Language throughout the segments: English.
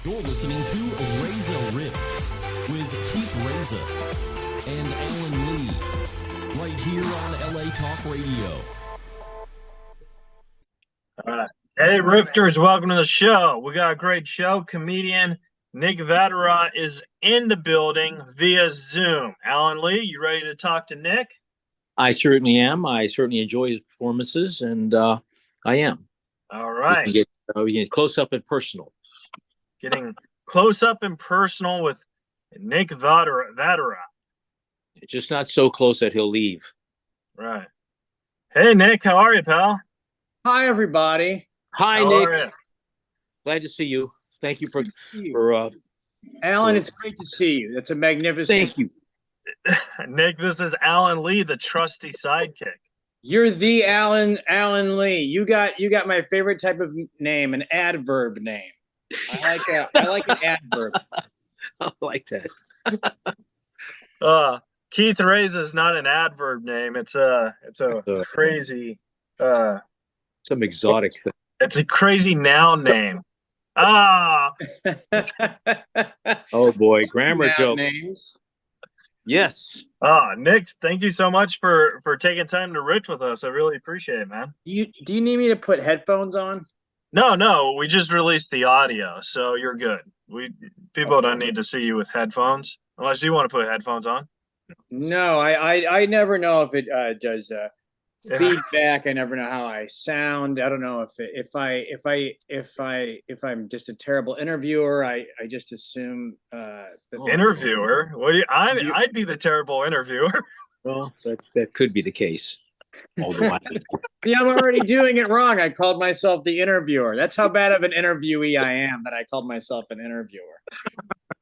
You're listening to Reza Riffs with Keith Reza and Alan Lee, right here on LA Talk Radio. Hey, Rifters, welcome to the show. We got a great show. Comedian Nick Vatterott is in the building via Zoom. Alan Lee, you ready to talk to Nick? I certainly am. I certainly enjoy his performances, and I am. All right. We get close up and personal. Getting close up and personal with Nick Vatterott. Just not so close that he'll leave. Right. Hey, Nick, how are you, pal? Hi, everybody. Hi, How Nick. are you? Glad to see you. Thank you for Alan, it's great to see you. That's a magnificent. Thank you. Nick, this is Alan Lee, the trusty sidekick. You're the Alan Lee. You got my favorite type of name, an adverb name. I like an adverb. I like that. Keith Reza is not an adverb name. It's a crazy Some exotic thing. It's a crazy noun name. Oh boy, grammar joke. Names. Yes. Nick, thank you so much for taking time to rich with us. I really appreciate it, man. Do you need me to put headphones on? No, we just released the audio, so you're good. People don't need to see you with headphones unless you want to put headphones on. No, I never know if it does feedback. I never know how I sound. I don't know if I'm just a terrible interviewer. I just assume interviewer. I'd be the terrible interviewer. Well, that could be the case. Although yeah, I'm already doing it wrong. I called myself the interviewer. That's how bad of an interviewee I am that I called myself an interviewer.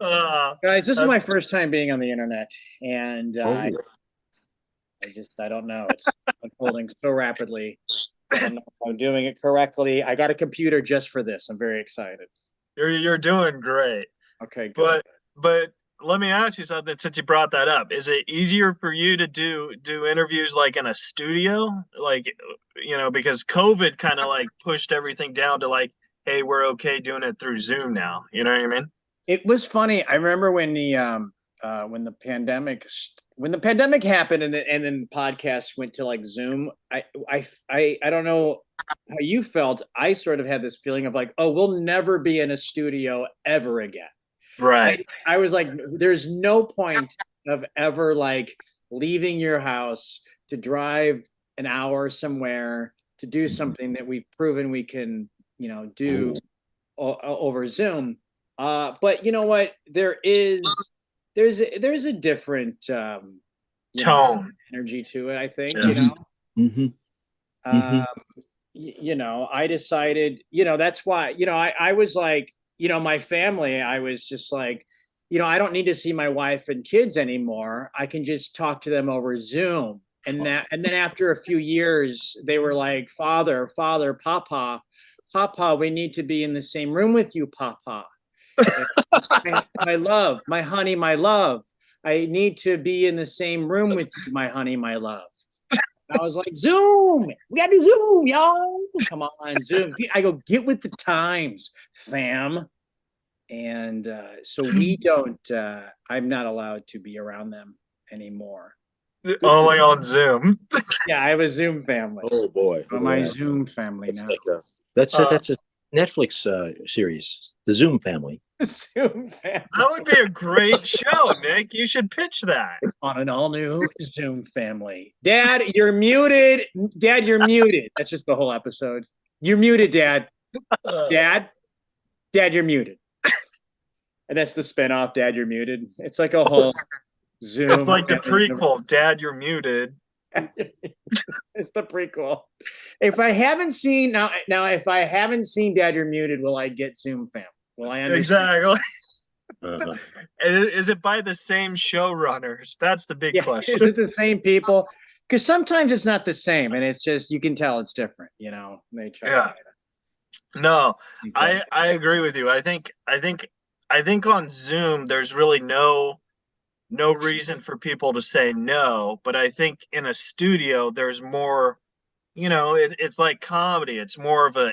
Guys, this is my first time being on the internet, and I don't know. It's unfolding so rapidly. I don't know if I'm doing it correctly. I got a computer just for this. I'm very excited. You're doing great. Okay, good. But let me ask you something since you brought that up. Is it easier for you to do interviews like in a studio? Like, because COVID kind of like pushed everything down to like, hey, we're okay doing it through Zoom now. You know what I mean? It was funny. I remember when the pandemic happened and then the podcast went to like Zoom. I don't know how you felt. I sort of had this feeling of like, oh, we'll never be in a studio ever again. Right. I was like, there's no point of ever like leaving your house to drive an hour somewhere to do something that we've proven we can, do over Zoom. But you know what? There's a different tone, energy to it. I think, I decided, that's why, I was like, my family, I was just like, I don't need to see my wife and kids anymore. I can just talk to them over Zoom. And then after a few years, they were like, Father, Papa, we need to be in the same room with you, Papa. My love, my honey, my love. I need to be in the same room with you, my honey, my love. I was like, Zoom, we gotta do Zoom, y'all. Come on, Zoom. I go, get with the times, fam. And so we don't, I'm not allowed to be around them anymore. Only on Zoom. Yeah, I have a Zoom family. Oh boy. My Zoom family now. That's a Netflix series, The Zoom Family. Zoom family. That would be a great show, Nick. You should pitch that. On an all-new Zoom family. Dad, you're muted. Dad, you're muted. That's just the whole episode. You're muted, Dad. Dad, you're muted. And that's the spinoff, Dad, you're muted. It's like a whole Zoom. It's like the prequel, Dad, you're muted. It's the prequel. If I haven't seen if I haven't seen Dad, you're muted, will I get Zoom fam? Will I understand? Exactly. Is it by the same showrunners? That's the big question. Is it the same people? Because sometimes it's not the same, and it's just you can tell it's different. They try. Yeah. No, I agree with you. I think on Zoom there's really no reason for people to say no, but I think in a studio there's more you know, it's like comedy. It's more of a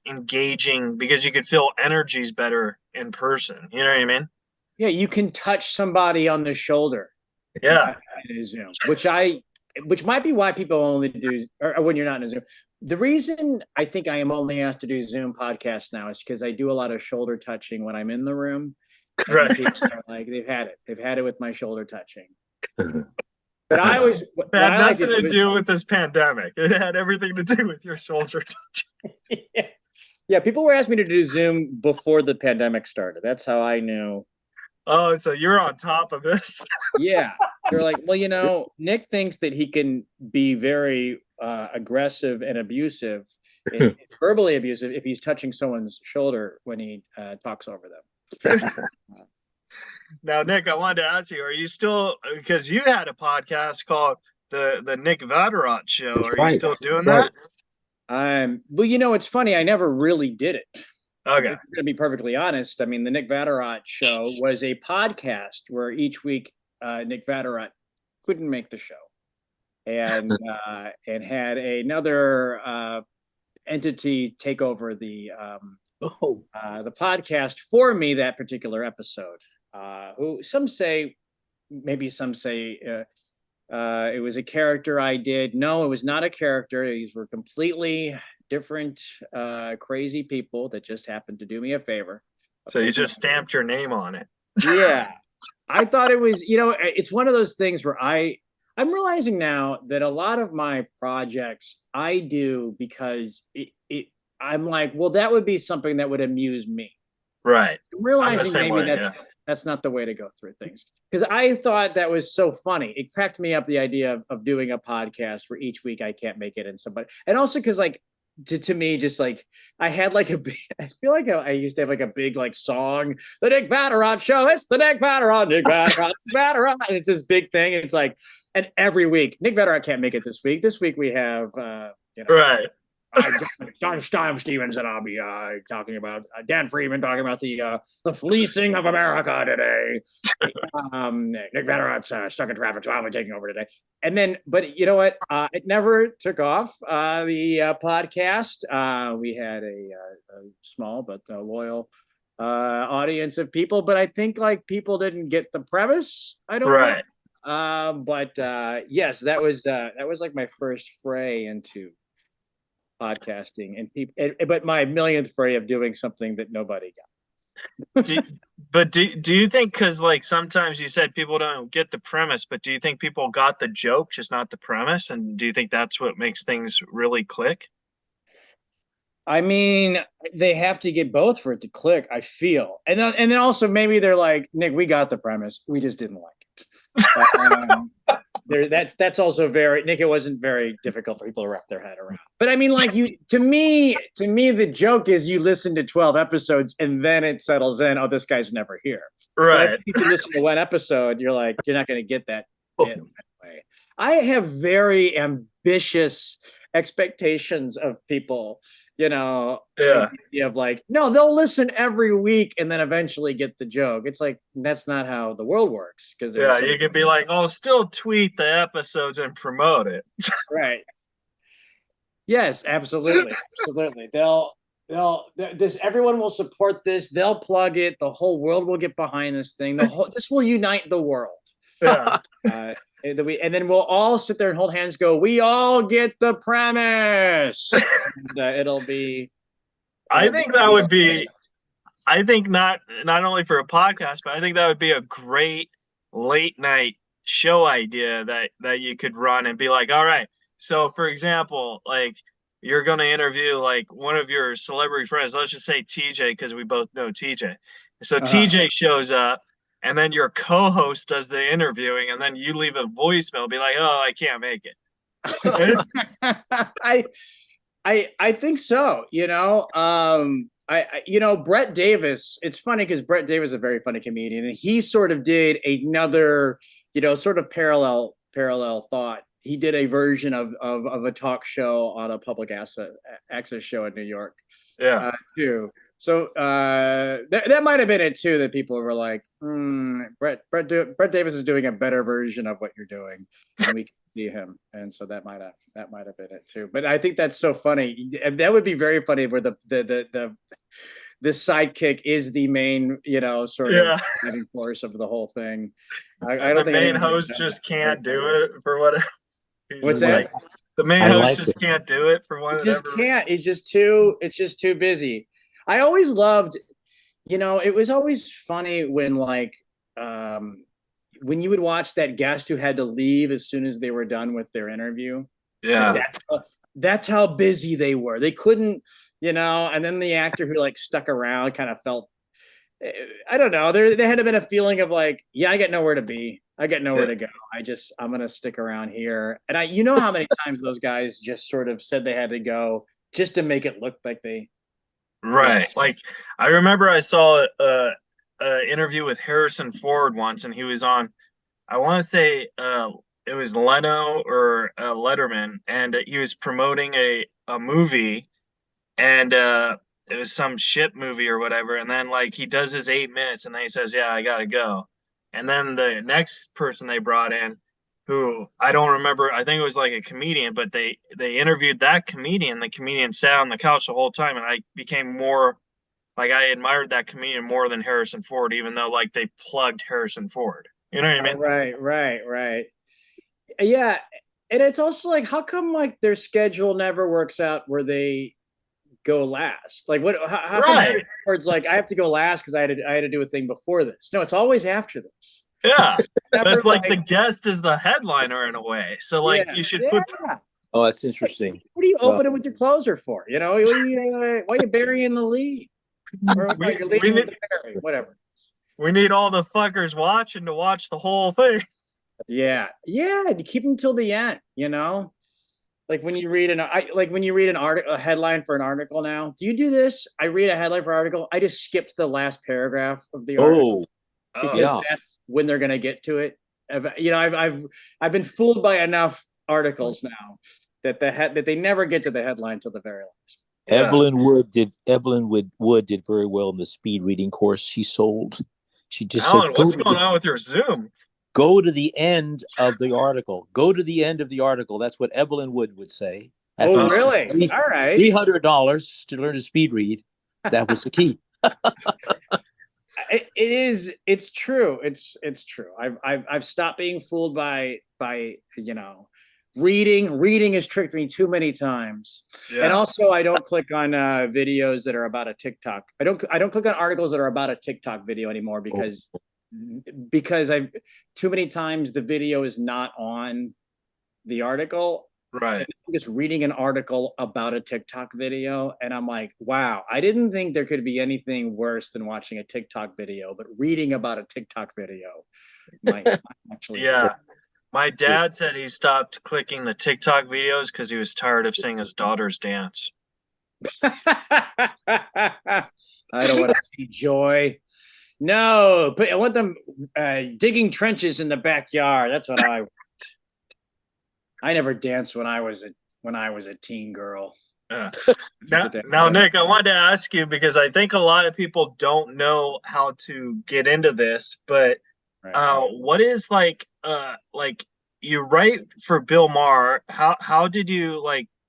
engaging, because you could feel energies better in person. You know what I mean? Yeah, you can touch somebody on the shoulder. Yeah. In a Zoom, which might be why people only do, or when you're not in a Zoom. The reason I think I am only asked to do Zoom podcasts now is because I do a lot of shoulder touching when I'm in the room. Right. People are like, they've had it. They've had it with my shoulder touching. But I always It had nothing to do with this pandemic. It had everything to do with your shoulder touching. Yeah, people were asking me to do Zoom before the pandemic started. That's how I knew. Oh, so you're on top of this. Yeah. They're like, well, Nick thinks that he can be very aggressive and abusive, and verbally abusive, if he's touching someone's shoulder when he talks over them. Now, Nick, I wanted to ask you, are you still, because you had a podcast called the Nick Vatterott Show. That's Are right. you still doing that? Well, it's funny. I never really did it. Okay. I'm going to be perfectly honest. I mean, the Nick Vatterott Show was a podcast where each week Nick Vatterott couldn't make the show, and had another entity take over the podcast for me that particular episode. Who some say it was a character I did. No, it was not a character. These were completely different, crazy people that just happened to do me a favor. So you just stamped your name on it. Yeah. I thought it was, it's one of those things where I'm realizing now that a lot of my projects I do because I'm like, well, that would be something that would amuse me. Right. Realizing maybe that's not the way to go through things. Because I thought that was so funny. It cracked me up, the idea of doing a podcast where each week I can't make it and somebody. And also because like to me, just like I had like I feel like I used to have like a big like song, the Nick Vatterott Show. It's the Nick Vatterott, Nick Vatterott, Vatterott. And it's this big thing. It's like, and every week, Nick Vatterott can't make it this week. This week we have right. John Stevens, and I'll be talking about Dan Friedman talking about the fleecing of America today. Nick Vatterott's stuck in traffic, so I'll be taking over today. And then, but you know what? It never took off. The podcast. We had a small but loyal audience of people, but I think like people didn't get the premise. I don't know. But yes, that was like my first foray into podcasting, and people, but my millionth fray of doing something that nobody got. do you think, because like sometimes you said people don't get the premise, but do you think people got the joke, just not the premise? And do you think that's what makes things really click? I mean, they have to get both for it to click, I feel. And then also maybe they're like, Nick, we got the premise, we just didn't like it. That's also very, Nick, it wasn't very difficult for people to wrap their head around. But I mean, like to me, the joke is you listen to 12 episodes and then it settles in, oh, this guy's never here. Right. If you listen to one episode, you're like, you're not going to get that bit that way. I have very ambitious expectations of people, Yeah. You have like, no, they'll listen every week and then eventually get the joke. It's like, that's not how the world works. Because you could be like, oh, still tweet the episodes and promote it. Right. Yes, absolutely. They'll everyone will support this. They'll plug it. The whole world will get behind this thing. This will unite the world. Yeah. And then we'll all sit there and hold hands, go, we all get the premise. And, it'll be. I think that would be. I think not only for a podcast, but I think that would be a great late night show idea that you could run and be like, all right. So, for example, like you're going to interview like one of your celebrity friends. Let's just say TJ, because we both know TJ. So TJ shows up. And then your co-host does the interviewing, and then you leave a voicemail, be like, "Oh, I can't make it." I think so. Brett Davis. It's funny because Brett Davis is a very funny comedian, and he sort of did another, sort of parallel thought. He did a version of a talk show on a public access show in New York. Yeah. Too. So that might have been it too, that people were like, Brett Davis is doing a better version of what you're doing, and we can see him, and so that might have been it too. But I think that's so funny. That would be very funny where this sidekick is the main, sort of driving force of the whole thing. I don't the think main host just can't do it for whatever. What's that? The main host just can't do it for whatever. He just can't. He's just too. It's just too busy. I always loved, it was always funny when when you would watch that guest who had to leave as soon as they were done with their interview. Yeah. That's how busy they were. They couldn't, and then the actor who stuck around kind of felt, I don't know. There had to have been a feeling of I got nowhere to be. I got nowhere to go. I'm going to stick around here. And how many times those guys just sort of said they had to go just to make it look like they. Right. Like I remember I saw a interview with Harrison Ford once, and he was on, I want to say it was Leno or Letterman, and he was promoting a movie, and it was some shit movie or whatever. And then he does his 8 minutes, and then he says, "Yeah, I gotta go." And then the next person they brought in, who I don't remember, I think it was a comedian, but they interviewed that comedian. The comedian sat on the couch the whole time, and I became more I admired that comedian more than Harrison Ford, even though they plugged Harrison Ford. You know what I mean? Right. Yeah. And it's also how come their schedule never works out where they go last? How come Harrison Ford's I have to go last because I had to do a thing before this? No, it's always after this. Yeah. That's the guest is the headliner in a way. So you should put. Oh, that's interesting. What are you opening with your closer for? Why are you burying the lead? Or whatever. We need all the fuckers watching to watch the whole thing. Yeah. You keep them till the end. When you read a headline for an article now. Do you do this? I read a headline for an article. I just skipped the last paragraph of the article because that's when they're gonna get to it. I've been fooled by enough articles now that they never get to the headline till the very last. Evelyn Wood did very well in the speed reading course she sold. She just Alan, what's going on with your Zoom? Go to the end of the article. Go to the end of the article. That's what Evelyn Wood would say. Oh, really? All right. $300 to learn to speed read. That was the key. It is. It's true. It's true. I've stopped being fooled by reading. Reading has tricked me too many times. Yeah. And also I don't click on videos that are about a TikTok. I don't click on articles that are about a TikTok video anymore because I've too many times the video is not on the article. Right. And I'm just reading an article about a TikTok video and I'm like, wow, I didn't think there could be anything worse than watching a TikTok video, but reading about a TikTok video might actually. Yeah. My dad said he stopped clicking the TikTok videos because he was tired of seeing his daughters dance. I don't want to see joy. No, but I want them digging trenches in the backyard. That's what I want. I never danced when I was a teen girl. Now, Nick, I wanted to ask you because I think a lot of people don't know how to get into this, but what is you write for Bill Maher? How did you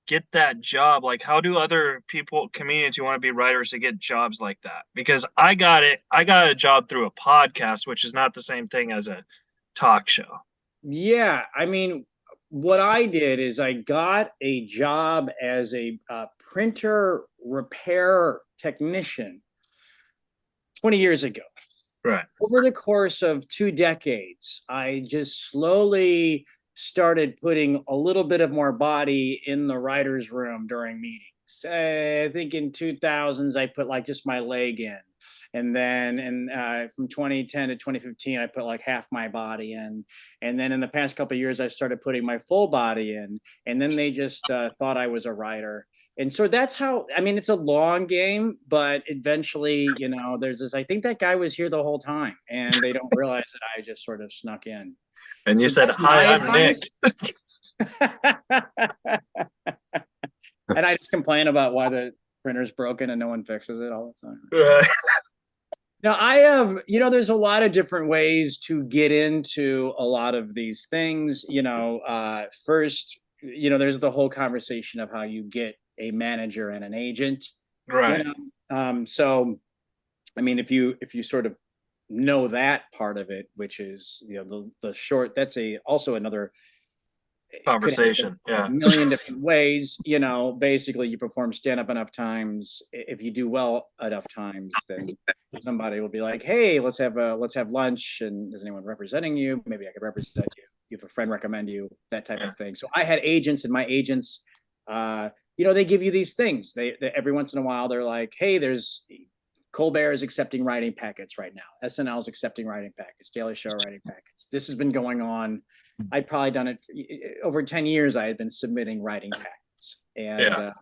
get that job? How do other comedians who want to be writers to get jobs like that? Because I got a job through a podcast, which is not the same thing as a talk show. Yeah, I mean, what I did is I got a job as a printer repair technician 20 years ago. Right. Over the course of 2 decades, I just slowly started putting a little bit of more body in the writer's room during meetings. I think in 2000s, I put just my leg in. And then from 2010 to 2015, I put half my body in. And then in the past couple of years, I started putting my full body in. And then they just thought I was a writer. And so that's how, I mean, it's a long game, but eventually, there's this, I think that guy was here the whole time and they don't realize that I just sort of snuck in. And you said, "Hi, I'm Nick." And I just complain about why the printer's broken and no one fixes it all the time. Right. Now I have, there's a lot of different ways to get into a lot of these things. First, there's the whole conversation of how you get a manager and an agent. Right. So, I mean, if you sort of know that part of it, which is, the short, that's also another, it could happen Conversation. Yeah. a million different ways. Basically you perform stand up enough times. If you do well enough times, then somebody will be like, hey, let's have lunch. And is anyone representing you? Maybe I could represent you. You have a friend recommend you, that type Yeah. of thing. So I had agents, and my agents, they give you these things. They every once in a while, they're like, hey, there's Colbert is accepting writing packets right now. SNL is accepting writing packets. Daily Show writing packets. This has been going on. I'd probably done it over 10 years. I had been submitting writing packets, and Yeah.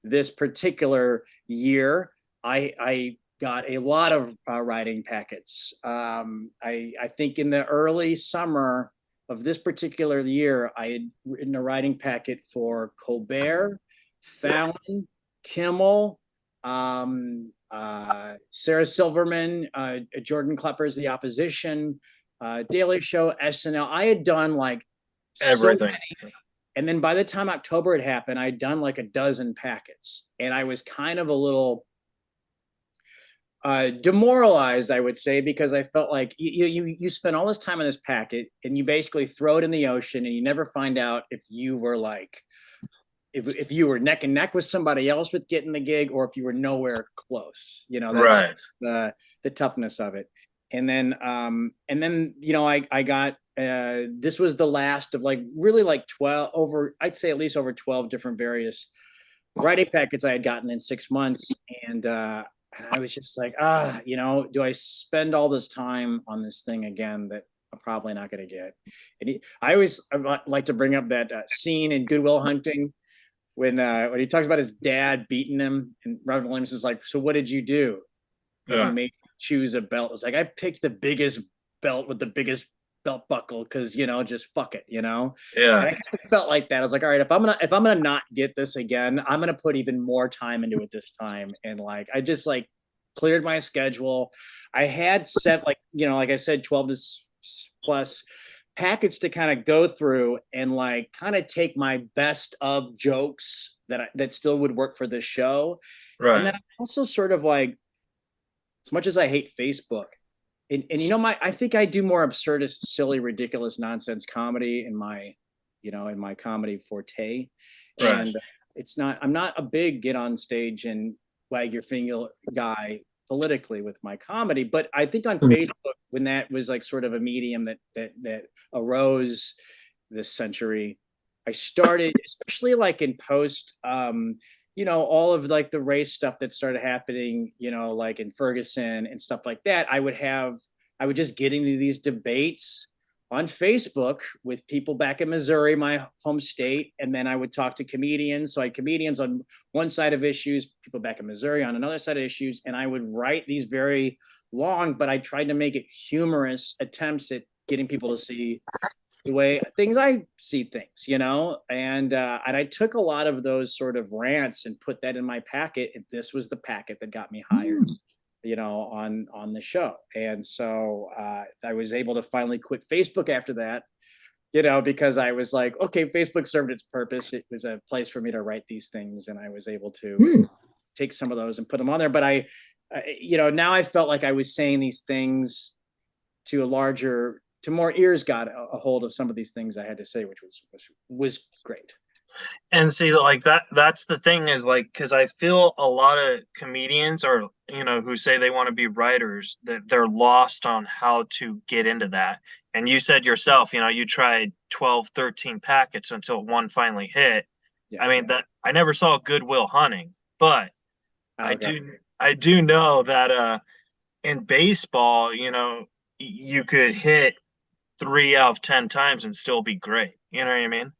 this particular year, I got a lot of writing packets. I think in the early summer of this particular year, I had written a writing packet for Colbert, Fallon, Kimmel, Sarah Silverman, Jordan Klepper's The Opposition, Daily Show, SNL. I had done like Everything. and then by the time October had happened, I'd done like a dozen packets, and I was kind of a little demoralized, I would say, because I felt like you spend all this time on this packet, and you basically throw it in the ocean, and you never find out if you were like, if you were neck and neck with somebody else with getting the gig, or if you were nowhere close. That's Right. the toughness of it. And then I got this was the last of like really like 12 over, I'd say at least over 12 different various writing packets I had gotten in 6 months. And I was just like, do I spend all this time on this thing again that I'm probably not going to get? And I like to bring up that scene in Good Will Hunting when he talks about his dad beating him, and Robin Williams is like, so what did you do? And Yeah. he made me choose a belt. It's like, I picked the biggest belt with the biggest belt buckle because, just fuck it, And Yeah. I kind of felt like that. I was like, all right, if I'm gonna not get this again, I'm gonna put even more time into it this time. And like, I just like cleared my schedule. I had set like I said, 12 to plus packets to kind of go through and like kind of take my best of jokes that still would work for this show. Right. And then I also sort of like, as much as I hate Facebook, and I think I do more absurdist, silly, ridiculous nonsense comedy in my comedy forte. Right. And I'm not a big get on stage and wag your finger guy politically with my comedy, but I think on Facebook, when that was like sort of a medium that arose this century, I started, especially like in post all of like the race stuff that started happening, like in Ferguson and stuff like that. I would just get into these debates on Facebook with people back in Missouri, my home state. And then I would talk to comedians. So I had comedians on one side of issues, people back in Missouri on another side of issues. And I would write these very long, but I tried to make it humorous attempts at getting people to see the way things I see things, and I took a lot of those sort of rants and put that in my packet. And this was the packet that got me hired, on the show. And so I was able to finally quit Facebook after that, because I was like, okay, Facebook served its purpose. It was a place for me to write these things, and I was able to take some of those and put them on there. But now I felt like I was saying these things to more ears got a hold of some of these things I had to say, which was great. And see, like that's the thing is like, because I feel a lot of comedians or who say they want to be writers, that they're lost on how to get into that. And you said yourself, you tried 12, 13 packets until one finally hit. Yeah. I mean, that I never saw Good Will Hunting, but Okay. I do know that in baseball, you could hit 3 out of 10 times and still be great. You know what I mean?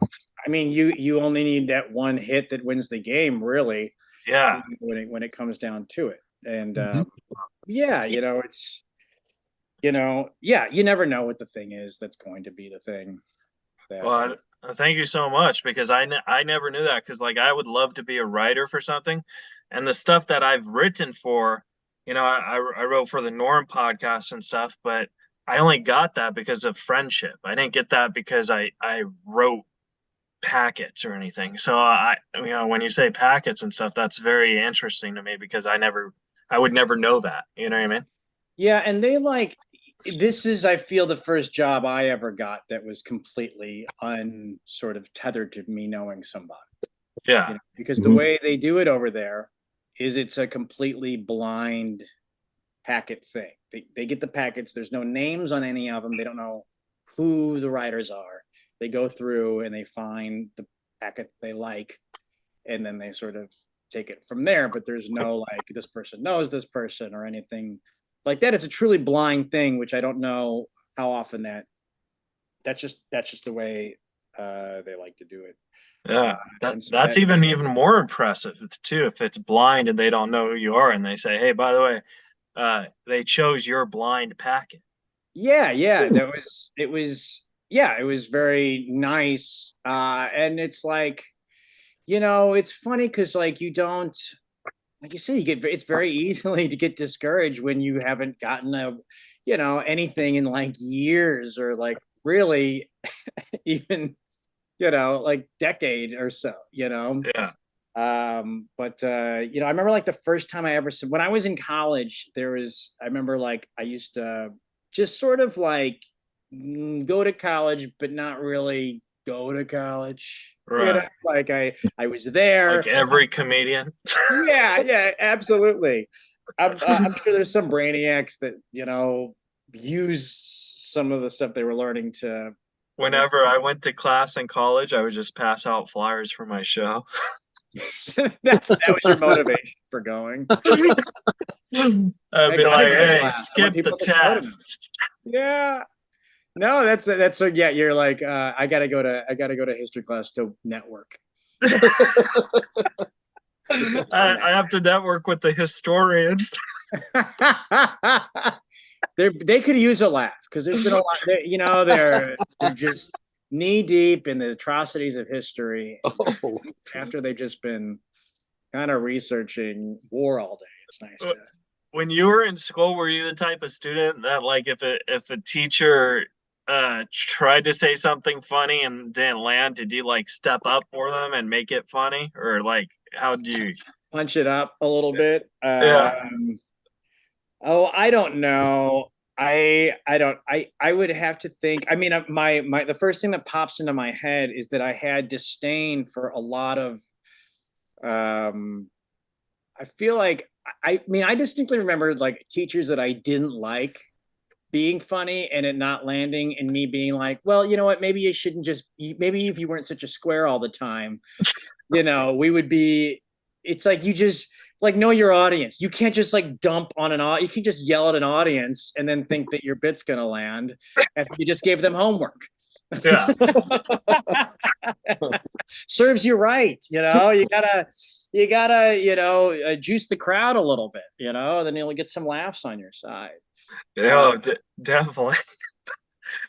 I mean, you only need that one hit that wins the game, really. Yeah. When it comes down to it. And it's you never know what the thing is that's going to be the thing. Well, thank you so much, because I never knew that, because like I would love to be a writer for something, and the stuff that I've written for, I wrote for the Norm podcast and stuff, but I only got that because of friendship. I didn't get that because I wrote packets or anything. So I, when you say packets and stuff, that's very interesting to me because I would never know that. You know what I mean? Yeah, and this is, I feel, the first job I ever got that was completely sort of tethered to me knowing somebody. Yeah. Because the way they do it over there is it's a completely blind packet thing. They get the packets. There's no names on any of them. They don't know who the writers are. They go through and they find the packet they like, and then they sort of take it from there. But there's no like this person knows this person or anything like that. It's a truly blind thing, which I don't know how often that's just the way they like to do it. Yeah, So that's even more impressive too. If it's blind and they don't know who you are, and they say, "Hey, by the way, they chose your blind packet." yeah, it was very nice. And it's like, it's funny because like you don't, like you say, it's very easily to get discouraged when you haven't gotten anything in like years or like really even, like decade or so, Yeah. But I remember like the first time I ever said, when I was in college, I remember like I used to just sort of like go to college, but not really go to college. Right. Like I was there. Like every comedian. Yeah, absolutely. I'm sure there's some brainiacs that, use some of the stuff they were learning to. Whenever I went to class in college, I would just pass out flyers for my show. That was your motivation for going. I'd be like, "Hey, skip the people to show to me." test." Yeah. No, that's yeah. You're like, I gotta go to history class to network. I have to network with the historians. They could use a laugh because there's been a lot. They're just knee deep in the atrocities of history after they've just been kind of researching war all day. It's nice to. When you were in school, were you the type of student that, like, if a teacher tried to say something funny and didn't land, did you like step up for them and make it funny, or like how do you Punch it up a little bit? Yeah. Oh, I don't know. I don't. I would have to think. I mean, the first thing that pops into my head is that I had disdain for a lot of. I feel like I mean I distinctly remember like teachers that I didn't like being funny and it not landing, and me being like, well, you know what? Maybe you shouldn't just. Maybe if you weren't such a square all the time, we would be. It's like you just. Like, know your audience. You can't just like dump on you can't just yell at an audience and then think that your bit's gonna land after you just gave them homework. Yeah. Serves you right. You gotta juice the crowd a little bit, then you'll get some laughs on your side. Definitely.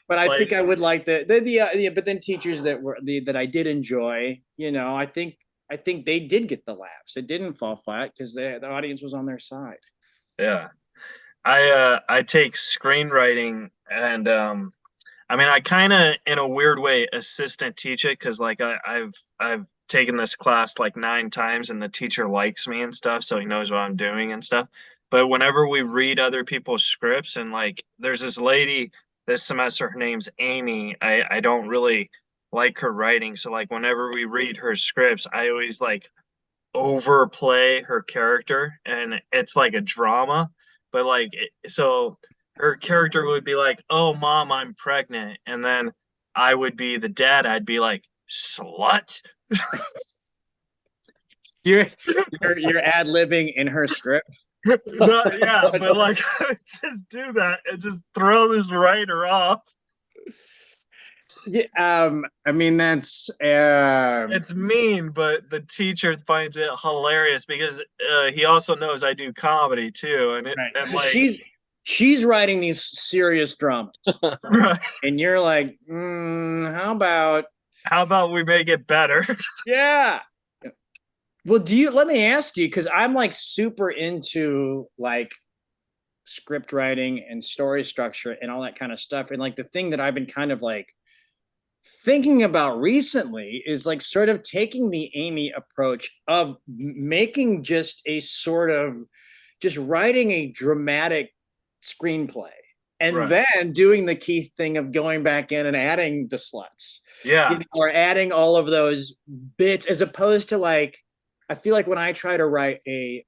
But I think I would like but then teachers that I did enjoy, I think they did get the laughs. It didn't fall flat because the audience was on their side. Yeah. I take screenwriting and I mean I kind of in a weird way assistant teach it because like I've taken this class like 9 times and the teacher likes me and stuff, so he knows what I'm doing and stuff. But whenever we read other people's scripts, and like there's this lady this semester, her name's Amy. I don't really like her writing, so like whenever we read her scripts, I always like overplay her character, and it's like a drama. But like so her character would be like, "Oh mom, I'm pregnant," and then I would be the dad. I'd be like, "Slut." You're ad-libbing in her script. Yeah, but like just do that and just throw this writer off. Yeah, I mean that's It's mean, but the teacher finds it hilarious because he also knows I do comedy too, and right. and So like she's writing these serious dramas, right. And you're like, how about we make it better? Yeah. Well, let me ask you, because I'm like super into like script writing and story structure and all that kind of stuff. And like the thing that I've been kind of like thinking about recently is like sort of taking the Amy approach of making just a sort of just writing a dramatic screenplay and Right. then doing the key thing of going back in and adding the sluts, Yeah. or adding all of those bits, as opposed to like, I feel like when I try to write a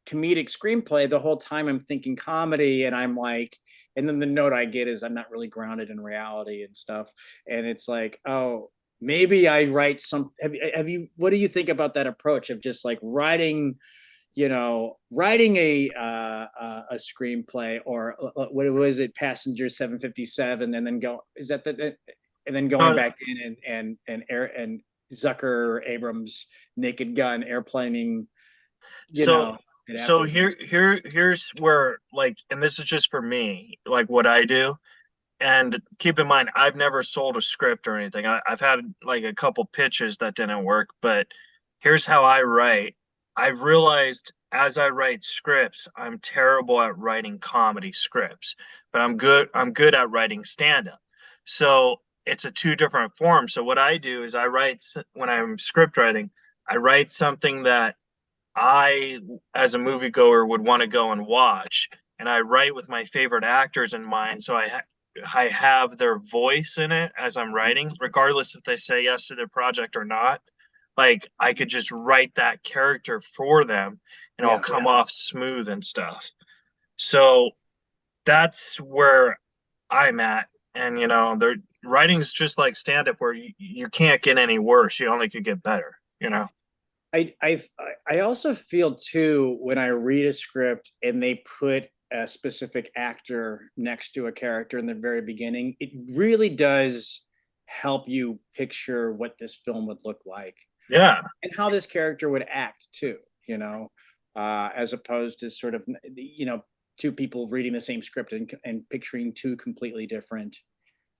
comedic screenplay, the whole time I'm thinking comedy, and I'm like, and then the note I get is I'm not really grounded in reality and stuff. And it's like, oh, maybe I write some. Have you? What do you think about that approach of just like writing? Writing a screenplay, or what was it, Passenger 757, and then go, is that the, and then going back in and Zucker Abrams Naked Gun airplaning, So here's where, like, and this is just for me, like what I do. And keep in mind, I've never sold a script or anything. I've had like a couple pitches that didn't work, but here's how I write. I've realized as I write scripts, I'm terrible at writing comedy scripts, but I'm good at writing stand-up. So it's a two different forms. So what I do is when I'm script writing, I write something that I, as a moviegoer, would want to go and watch, and I write with my favorite actors in mind. So I have their voice in it as I'm writing, regardless if they say yes to the project or not. Like, I could just write that character for them and it'll come off smooth and stuff. So that's where I'm at. And, their writing's just like stand up, where you can't get any worse. You only could get better, I also feel too, when I read a script and they put a specific actor next to a character in the very beginning, it really does help you picture what this film would look like. Yeah. And how this character would act too, as opposed to sort of, two people reading the same script and picturing two completely different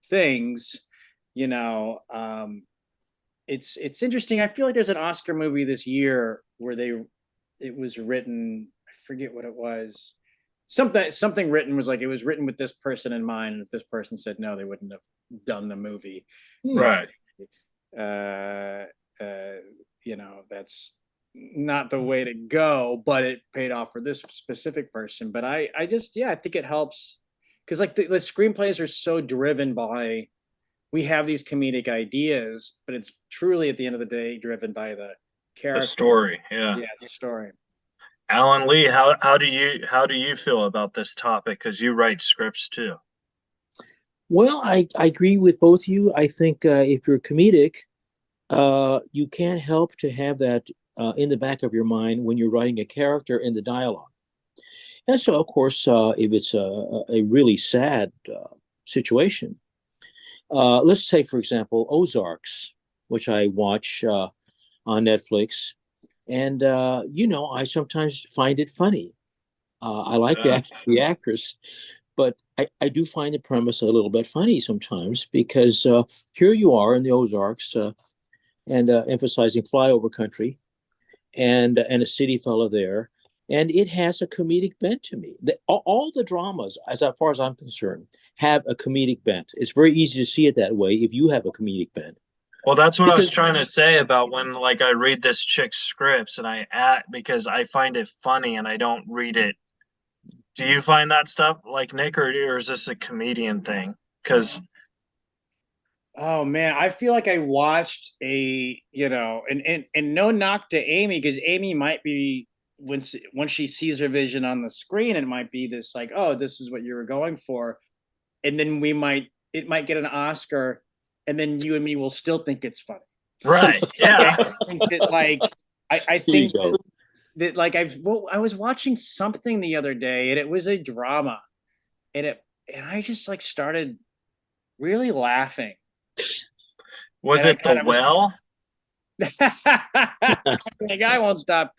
things. It's interesting. I feel like there's an Oscar movie this year where it was written, I forget what it was. Something written was like, it was written with this person in mind, and if this person said no, they wouldn't have done the movie. Right. That's not the way to go, but it paid off for this specific person. But I think it helps, because like the screenplays are so driven by, we have these comedic ideas, but it's truly at the end of the day driven by the character, the story. Yeah, the story. Alan Lee, how do you feel about this topic? Because you write scripts too. Well, I agree with both of you. I think if you're comedic, you can't help to have that in the back of your mind when you're writing a character in the dialogue. And so, of course, if it's a really sad situation, let's take, for example, Ozarks, which I watch on Netflix. And, I sometimes find it funny. I like the actress, but I do find the premise a little bit funny sometimes, because here you are in the Ozarks, and emphasizing flyover country, and a city fellow there. And it has a comedic bent to me. All the dramas, as far as I'm concerned, have a comedic bent. It's very easy to see it that way if you have a comedic bent. Well, that's what I was trying to say about when, like, I read this chick's scripts and because I find it funny and I don't read it. Do you find that stuff like Nick, or is this a comedian thing? Because oh man, I feel like I watched and no knock to Amy, because Amy might be, once she sees her vision on the screen, it might be this like, oh, this is what you were going for, and then it might get an Oscar, and then you and me will still think it's funny. Right. Yeah. I think that like I was watching something the other day, and it was a drama, and I just like started really laughing. Was it The Well? The guy won't stop.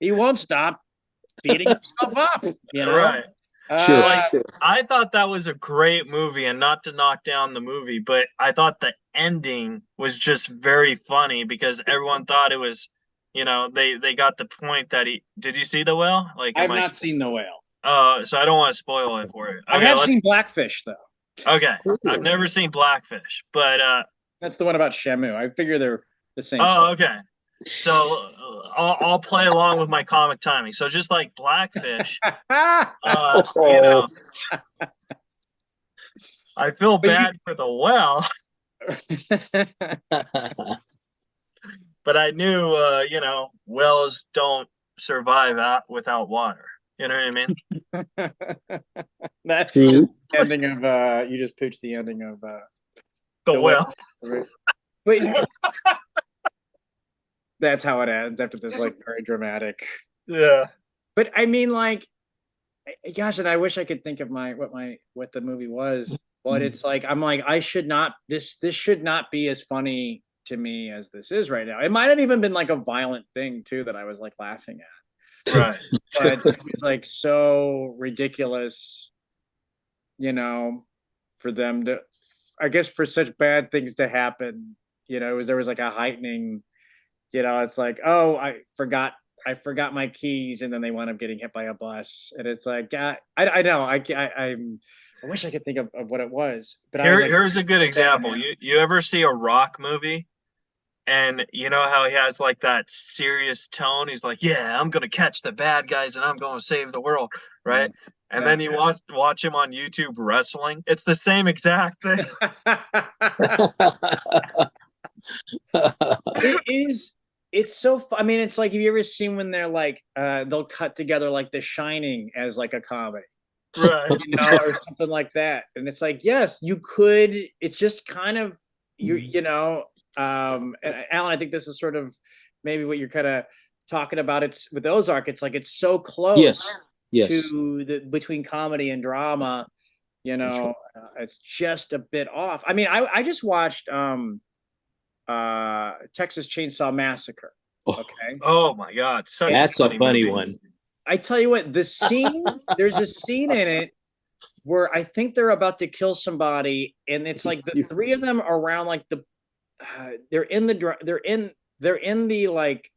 He won't stop beating himself up. Right. Sure. I thought that was a great movie, and not to knock down the movie, but I thought the ending was just very funny, because everyone thought it was, they got the point that did you see The Whale? Like, I've not seen The Whale. So I don't want to spoil it for you. Okay, I have seen Blackfish though. Okay, I've never seen Blackfish, but That's the one about Shamu. I figure they're the same oh, stuff. okay. So I'll play along with my comic timing. So just like Blackfish, you know, I feel bad for the whale, but I knew, you know, whales don't survive out without water. You know what I mean? That's True. the ending of you just pooched the ending of The whale. Wait, that's how it ends after this like very dramatic. Yeah. But I mean, like, gosh, and I wish I could think of what the movie was, but it's like I'm like I should not this should not be as funny to me as this is right now. It might have even been like a violent thing too that I was like laughing at, Right. but it was like so ridiculous, you know, for them to, I guess, for such bad things to happen. You know, there was like a heightening. You know, it's like, oh, I forgot my keys, and then they wound up getting hit by a bus, and it's like, I know, I wish I could think of what it was, but I was like, Here's a good example. You ever see a rock movie, and you know how he has like that serious tone? He's like, "Yeah, I'm gonna catch the bad guys, and I'm gonna save the world," right? And then you watch him on YouTube wrestling. It's the same exact thing. it is. It's so. I mean, it's like, have you ever seen when they're like, they'll cut together like The Shining as like a comedy, Right. you know, or something like that, and it's like, yes, you could. It's just kind of you know, and Alan, I think this is sort of maybe what you're kind of talking about. It's with Ozark. It's like it's so close Yes. to the between comedy and drama. You know, it's just a bit off. I mean, I just watched Texas Chainsaw Massacre. Okay. Oh my God, That's a funny movie. one. I tell you what, there's a scene in it where I think they're about to kill somebody, and it's like the three of them are around like they're in the like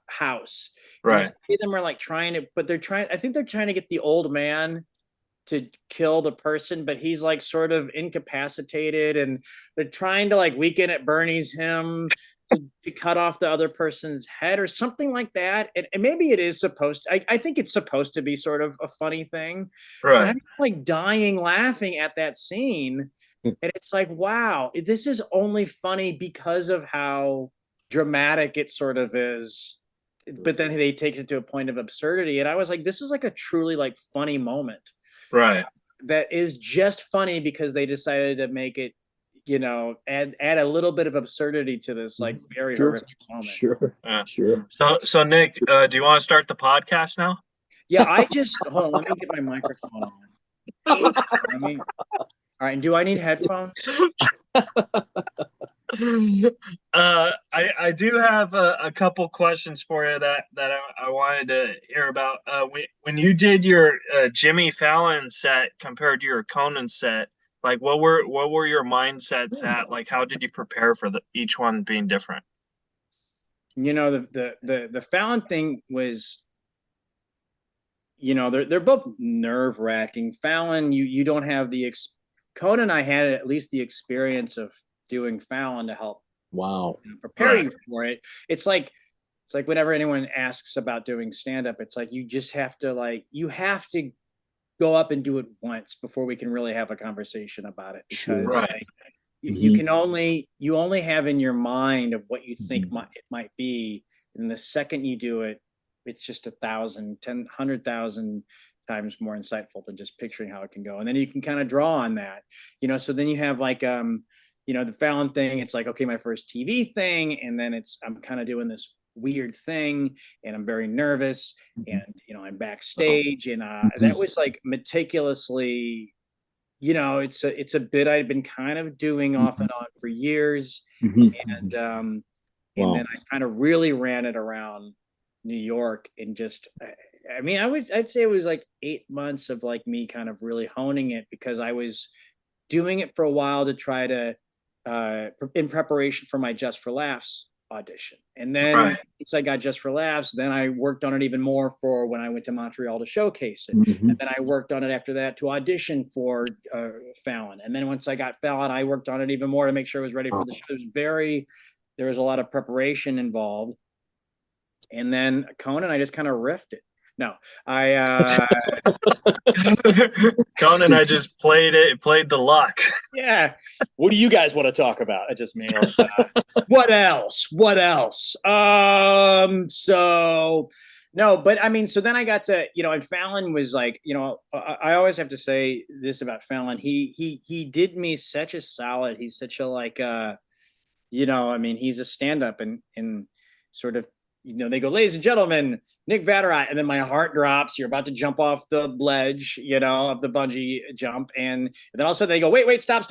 house. Right. And the three of them are like trying to, but I think they're trying to get the old man to kill the person, but he's like sort of incapacitated, and they're trying to like Weekend at Bernie's him to cut off the other person's head or something like that. And maybe it is supposed to, I think it's supposed to be sort of a funny thing. Right. But I'm like dying laughing at that scene. And it's like, wow, this is only funny because of how dramatic it sort of is. But then they takes it to a point of absurdity. And I was like, this is like a truly like funny moment. Right. That is just funny because they decided to make it, you know, add a little bit of absurdity to this like very horrific moment. Sure. So Nick, do you want to start the podcast now? Yeah, I just hold on. Let me get my microphone on. All right, and do I need headphones? I do have a couple questions for you that I wanted to hear about. When you did your Jimmy Fallon set compared to your Conan set, like what were your mindsets at? Like how did you prepare for each one being different? You know, the Fallon thing was, you know, they're both nerve-wracking. Fallon, you don't have Conan, I had at least the experience of doing Fallon to help prepare you for it. It's like whenever anyone asks about doing stand-up, it's like you just have to go up and do it once before we can really have a conversation about it, because like, you only have in your mind of what you think it might be, and the second you do it, it's just 100,000 times more insightful than just picturing how it can go. And then you can kind of draw on that, you know. So then you have like you know, the Fallon thing, it's like, okay, my first TV thing, and then I'm kind of doing this weird thing, and I'm very nervous, and you know, I'm backstage, and that was like meticulously, you know, it's a bit I'd been kind of doing off and on for years, and then I kind of really ran it around New York, and just I mean, I'd say it was like 8 months of like me kind of really honing it, because I was doing it for a while to try to in preparation for my Just for Laughs audition. And then once I got Just for Laughs, then I worked on it even more for when I went to Montreal to showcase it. And then I worked on it after that to audition for Fallon. And then once I got Fallon, I worked on it even more to make sure it was ready for the show. There was a lot of preparation involved. And then Conan, I just kind of riffed it. No, Conan, I just played the luck. Yeah. What do you guys want to talk about? I just made what else? So no, but I mean, so then I got to, and Fallon was like, I always have to say this about Fallon. He did me such a solid. He's such a like I mean, he's a stand-up and sort of, they go, ladies and gentlemen, Nick Vatterott, and then my heart drops. You're about to jump off the ledge, of the bungee jump, and then all of a sudden they go, wait, stop,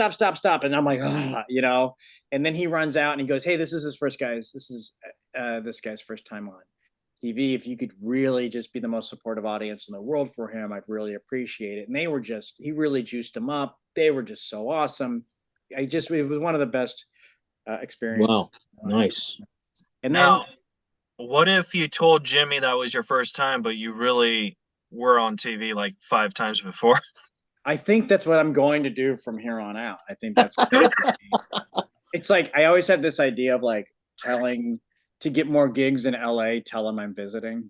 and I'm like, and then he runs out and he goes, hey, this is this guy's first time on TV. If you could really just be the most supportive audience in the world for him, I'd really appreciate it. And he really juiced them up. They were just so awesome. It was one of the best experiences. Wow, nice. And then. What if you told Jimmy that was your first time, but you really were on TV like 5 times before? I think that's what I'm going to do from here on out. I think that's what it's like. I always had this idea of like telling to get more gigs in LA, tell them I'm visiting,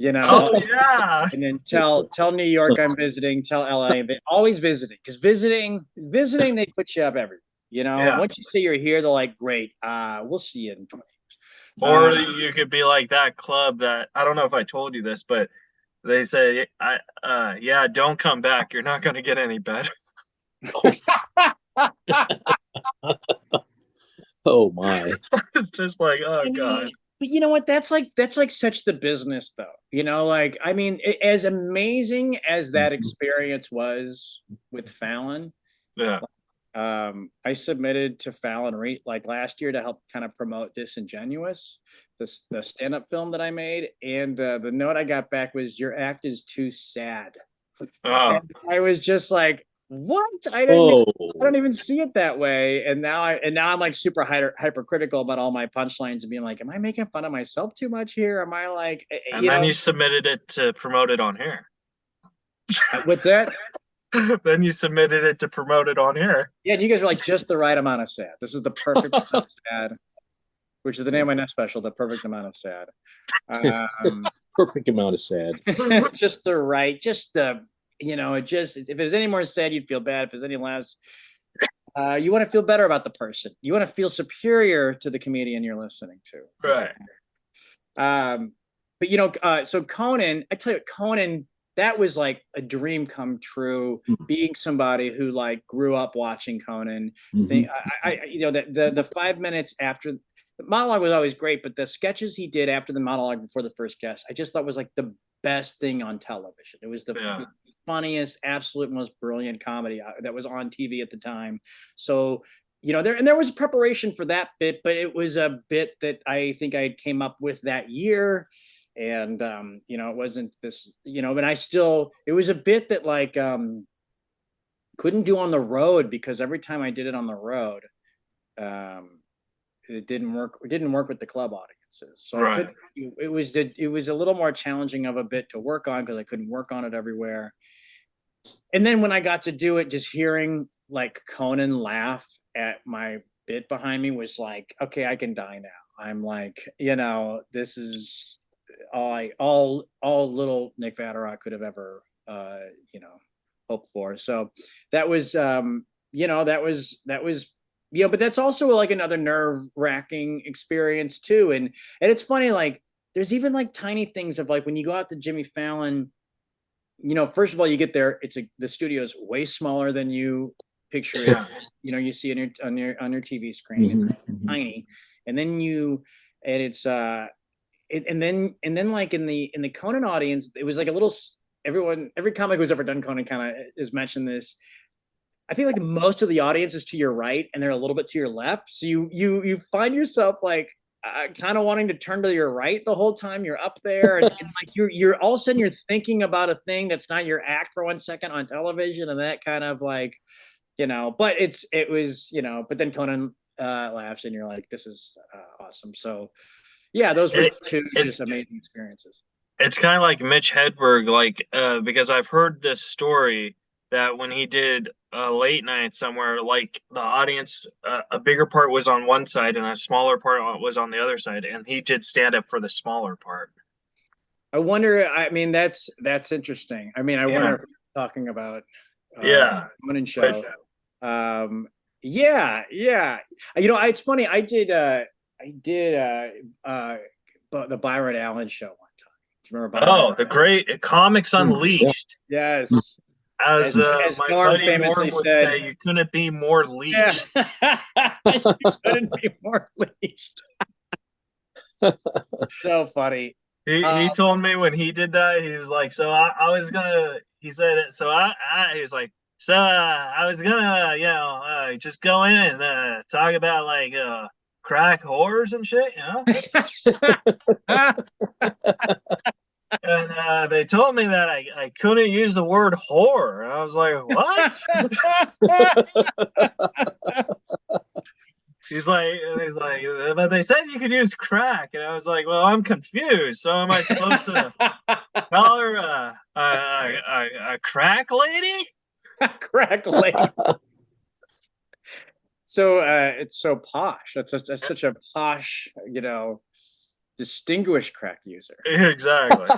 Oh yeah. And then tell New York I'm visiting, tell LA, but always visiting, because visiting, they put you up everywhere. Once you say you're here, they're like, great, we'll see you in 20 years. Or you could be like that club that, I don't know if I told you this, but they say, don't come back. You're not going to get any better. Oh my. It's just like, oh God. But you know what? That's like such the business though. Like, I mean, as amazing as that experience was with Fallon. Yeah. I submitted to Fallon like last year to help kind of promote Disingenuous, the stand-up film that I made, and the note I got back was, your act is too sad. Oh. And I was just like, what? I don't even see it that way. And now I'm like super hypercritical about all my punchlines and being like, am I making fun of myself too much here? Am I like, and then you submitted it to promote it on here. What's that? Then you submitted it to promote it on here. Yeah, and you guys are like, just the right amount of sad. This is the perfect amount of sad, which is the name of my next special, The Perfect Amount of Sad. Perfect amount of sad. Just the right, just the, if there's any more sad, you'd feel bad. If there's any less, you want to feel better about the person. You want to feel superior to the comedian you're listening to. Right. But so Conan, I tell you, Conan, that was like a dream come true, being somebody who like grew up watching Conan. The 5 minutes after the monologue was always great, but the sketches he did after the monologue before the first guest, I just thought was like the best thing on television. It was the funniest, absolute most brilliant comedy that was on TV at the time. So, there was preparation for that bit, but it was a bit that I think I came up with that year. And, it wasn't this, but it was a bit that like, couldn't do on the road, because every time I did it on the road, it didn't work. It didn't work with the club audiences. So it was a little more challenging of a bit to work on, because I couldn't work on it everywhere. And then when I got to do it, just hearing like Conan laugh at my bit behind me was like, okay, I can die now. I'm like, this is all little Nick Vatterott could have ever hoped for. So that was but that's also like another nerve-wracking experience too. And it's funny, like there's even like tiny things of like when you go out to Jimmy Fallon, first of all, you get there, the studio is way smaller than you picture it. You see it on your TV screen. It's tiny. And then and then like in the Conan audience, it was like a little, every comic who's ever done Conan kind of has mentioned this. I feel like most of the audience is to your right and they're a little bit to your left. So you find yourself like kind of wanting to turn to your right the whole time you're up there. And like you're all of a sudden you're thinking about a thing that's not your act for 1 second on television. And that kind of like, but it was, but then Conan laughs, and you're like, this is awesome. So yeah, those were two just amazing experiences. It's kind of like Mitch Hedberg, like because I've heard this story that when he did a late night somewhere, like the audience, a bigger part was on one side and a smaller part was on the other side, and he did stand up for the smaller part. I wonder. I mean, that's interesting. I mean, I wonder if we're talking about morning show. Yeah. You know, it's funny. I did the Byron Allen show one time. Do you remember Byron? Oh, the great Comics Unleashed. Yes. As my Norm buddy famously Norm would said, say, you couldn't be more leashed. Yeah. You couldn't be more leashed. So funny. He told me when he did that, he was like, so I was gonna, he said it, so he was like, so I was gonna, you know, just go in and talk about like crack whores and shit, you know? And they told me that I couldn't use the word whore. And I was like, what? He's like, but they said you could use crack. And I was like, well, I'm confused. So am I supposed to call her a crack lady? Crack lady. So it's so posh. That's such a posh, you know, distinguished crack user. Exactly.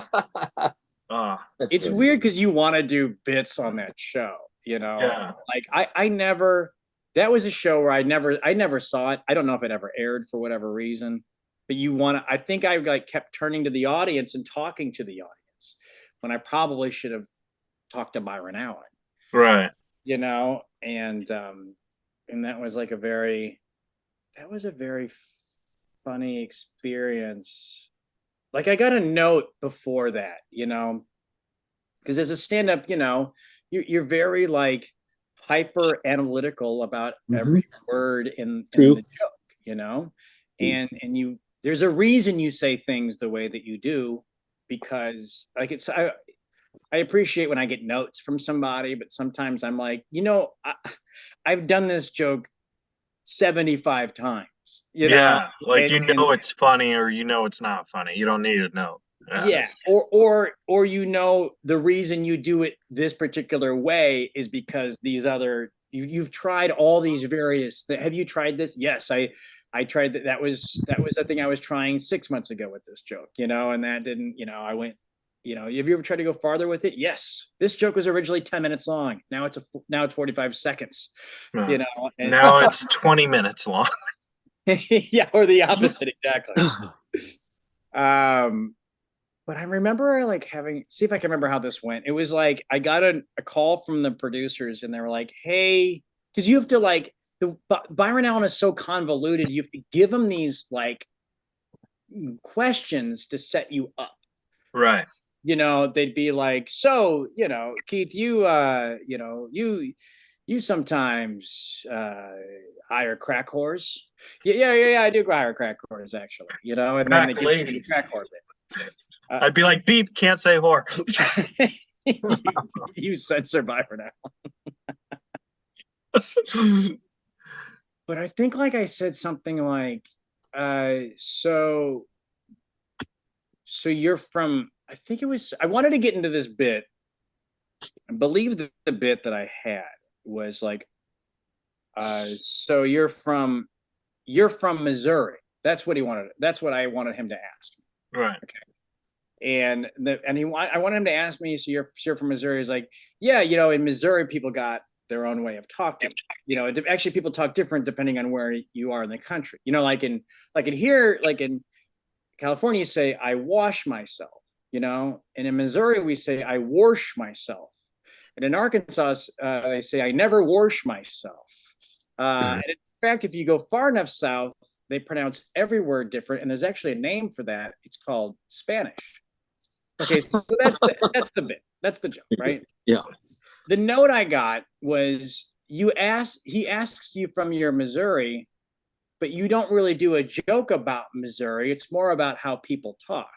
It's weird because you want to do bits on that show, you know. Yeah. Like I never. That was a show where I never saw it. I don't know if it ever aired for whatever reason, but I think I like kept turning to the audience and talking to the audience when I probably should have talked to Byron Allen. Right. You know, and that was like a very funny experience. Like I got a note before that, you know, because as a stand-up, you know, you're very like hyper analytical about every word in the joke, you know, and there's a reason you say things the way that you do, because like I appreciate when I get notes from somebody, but sometimes I'm like, you know, I've done this joke 75 times, you know, like it's funny or you know it's not funny. You don't need to know. Yeah. Or you know the reason you do it this particular way is because these other you've tried all these various have you tried this? Yes, I tried that. That was a thing I was trying 6 months ago with this joke, you know, and that didn't, you know, I went, you know, have you ever tried to go farther with it? Yes. This joke was originally 10 minutes long. Now it's 45 seconds. You know, and now it's 20 minutes long. Yeah, or the opposite, exactly. But I remember like see if I can remember how this went. It was like I got a call from the producers and they were like, hey, because you have to like Byron Allen is so convoluted, you have to give him these like questions to set you up. Right. You know, they'd be like, so, you know, Keith, you know, you sometimes hire crack whores. Yeah, I do hire crack whores actually, you know, and crack then they give ladies. The crack whore bit. I'd be like, beep, can't say whore. you censor Byron Allen. But I think like I said something like, so you're from, I think it was, I wanted to get into this bit. I believe the bit that I had was like, so you're from Missouri. That's what I wanted him to ask. Right. Okay. And I wanted him to ask me, so you're from Missouri. He's like, yeah, you know, in Missouri, people got their own way of talking. You know, actually, people talk different depending on where you are in the country. You know, like in here, like in California, you say, I wash myself, you know, and in Missouri, we say, I wash myself. And in Arkansas, they say, I never wash myself. And in fact, if you go far enough south, they pronounce every word different. And there's actually a name for that. It's called Spanish. Okay, so that's the bit. That's the joke, right? Yeah. The note I got was he asks you from your Missouri, but you don't really do a joke about Missouri. It's more about how people talk.